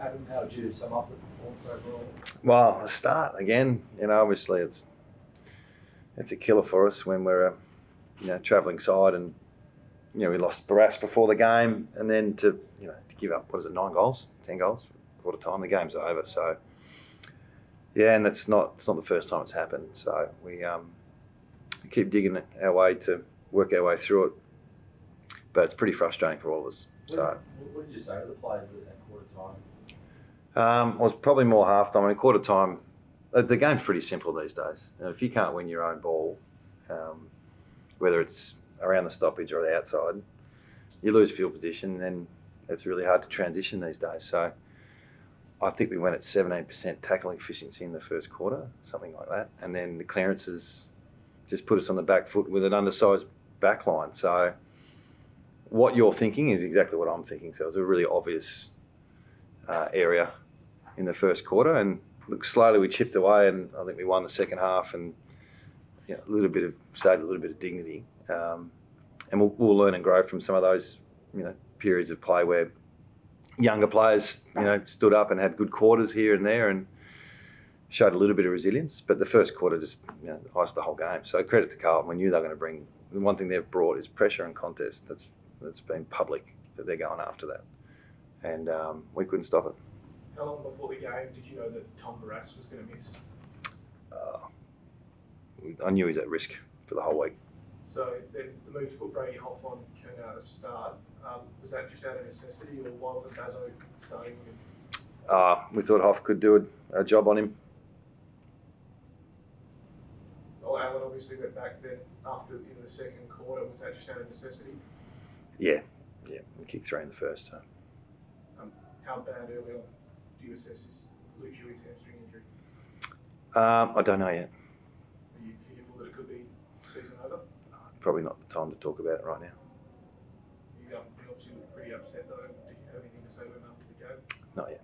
happened? How would you sum up the performance overall? Well, the start again. Obviously it's a killer for us when we're travelling side, and we lost Barras before the game, and then to give up 9 goals, 10 goals, quarter time, the game's over. So yeah, and it's not the first time it's happened. So we keep digging our way to work our way through it, but it's pretty frustrating for all of us. What did you say to the players at quarter time? It was probably more half time. Quarter time, the game's pretty simple these days. If you can't win your own ball, whether it's around the stoppage or the outside, you lose field position, and it's really hard to transition these days. So I think we went at 17% tackling efficiency in the first quarter, something like that. And then the clearances just put us on the back foot with an undersized back line. So what you're thinking is exactly what I'm thinking. So it was a really obvious area in the first quarter. And look, slowly we chipped away, and I think we won the second half, and saved a little bit of dignity. And we'll learn and grow from some of those periods of play where younger players stood up and had good quarters here and there and showed a little bit of resilience. But the first quarter just iced the whole game. So credit to Carlton. We knew they were going to bring. The one thing they've brought is pressure and contest. That's been public, that they're going after that, and we couldn't stop it. How long before the game did you know that Tom Barras was going to miss? I knew he was at risk for the whole week. So then the move to put Brady Hoff on Kerner to start, was that just out of necessity, or why was Bazo starting him? We thought Hoff could do a job on him. Well, Allen obviously went back then in the second quarter. Was that just out of necessity? Yeah. We kicked 3 in the first. So. How bad early on do you assess his hamstring injury? I don't know yet. Are you fearful that it could be season over? Probably not the time to talk about it right now. You obviously look pretty upset though. Did you have anything to say to him after the game? Not yet.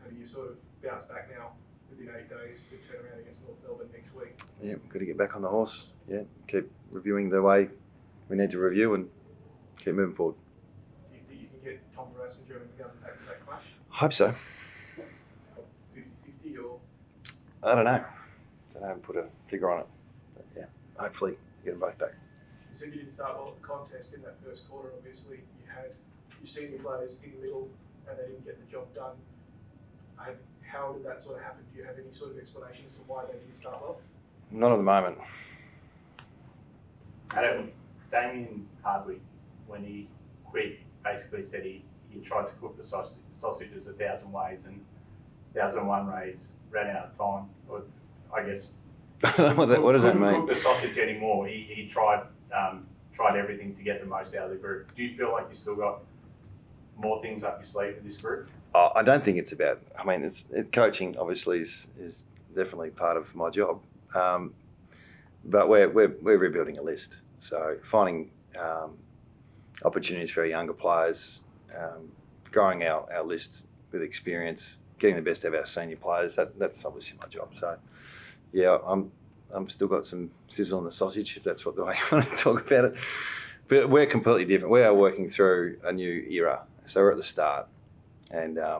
How do you sort of bounce back now within 8 days to turn around against North Melbourne next week? Yeah, we've got to get back on the horse. Yeah, keep reviewing the way we need to review and keep moving forward. Do you think you can get Tom Barras and German McGovern back to that clash? I hope so. 50-50 or? I don't know. I haven't put a figure on it. But yeah, hopefully get them both back. You said you didn't start well at the contest in that first quarter. Obviously, you had your senior players in the middle and they didn't get the job done. How did that sort of happen? Do you have any sort of explanations for why they didn't start well? Not at the moment. Adam, Damien Hardwick, when he quit, basically said he tried to cook the sausages 1,000 ways and 1,001 ways ran out of time. Or I guess. What does that mean? Cook the sausage anymore. He tried everything to get the most out of the group. Do you feel like you still got more things up your sleeve with this group? I don't think it's about. I mean, coaching obviously is definitely part of my job, but we're rebuilding a list. So finding opportunities for our younger players, growing our list with experience, getting the best of our senior players. That's obviously my job. So yeah, I'm still got some sizzle on the sausage, if that's what the way you want to talk about it. But we're completely different. We are working through a new era. So we're at the start, and I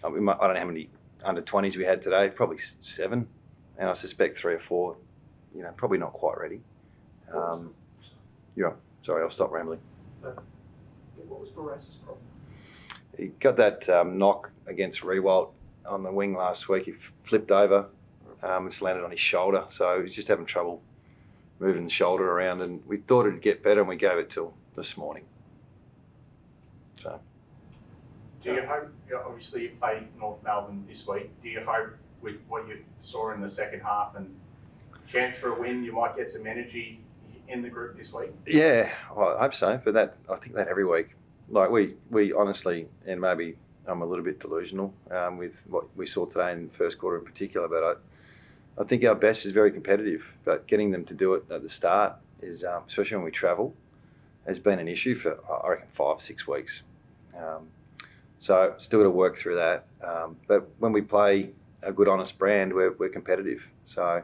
don't know how many under-20s we had today. Probably 7, and I suspect 3 or 4. Probably not quite ready. Yeah, sorry, I'll stop rambling. What was Barras' problem? He got that knock against Rewalt on the wing last week. He flipped over, it's landed on his shoulder, so he was just having trouble moving the shoulder around, and we thought it'd get better, and we gave it till this morning. So. Do you hope, obviously you play North Melbourne this week, do you hope with what you saw in the second half and chance for a win, you might get some energy in the group this week? Yeah, well, I hope so, but I think that every week. Like we honestly, and maybe I'm a little bit delusional with what we saw today in the first quarter in particular, but I think our best is very competitive, but getting them to do it at the start is, especially when we travel, has been an issue for, I reckon, 5-6 weeks. So still got to work through that. But when we play a good, honest brand, we're competitive. So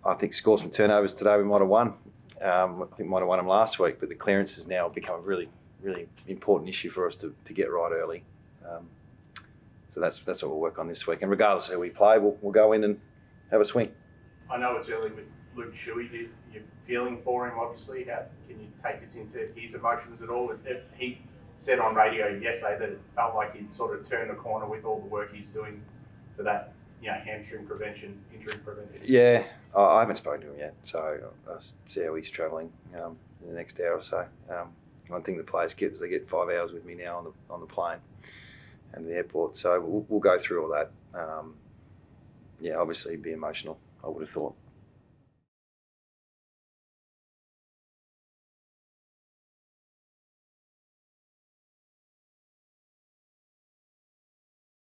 I think score some turnovers today, we might have won. I think we might have won them last week, but the clearance has now become really really important issue for us to get right early. So that's what we'll work on this week. And regardless of who we play, we'll go in and have a swing. I know it's early with Luke Shuey. You're feeling for him, obviously. How can you take us into his emotions at all? He said on radio yesterday that it felt like he'd sort of turned the corner with all the work he's doing for that, hamstring prevention, injury prevention. Yeah, I haven't spoken to him yet, so I'll see how he's travelling in the next hour or so. One thing the players get is they get 5 hours with me now on the plane and the airport, so we'll go through all that. Obviously it'd be emotional, I would have thought.